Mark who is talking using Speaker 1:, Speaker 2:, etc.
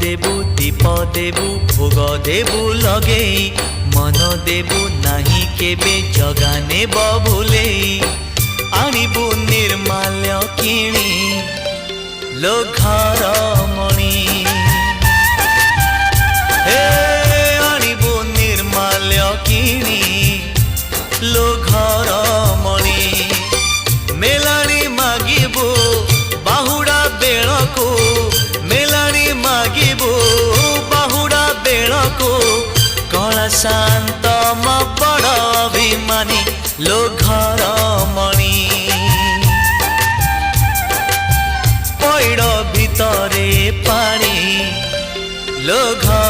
Speaker 1: देबु दीप देबु भोग देबु लगे मन देबु नाही केबे जगाने बभुले आनिबु निर्माल्य किणी लो घर मणि हे आनिबु निर्माल्य किणी लो घर मणि मेलाणी मागिबु बाहुड़ा बेलको मेलाणी मागिबु बाहुड़ा बेलको कला शांत म बड़ अभिमानी लो घर मणि पैड़ भितरे पानी लो घर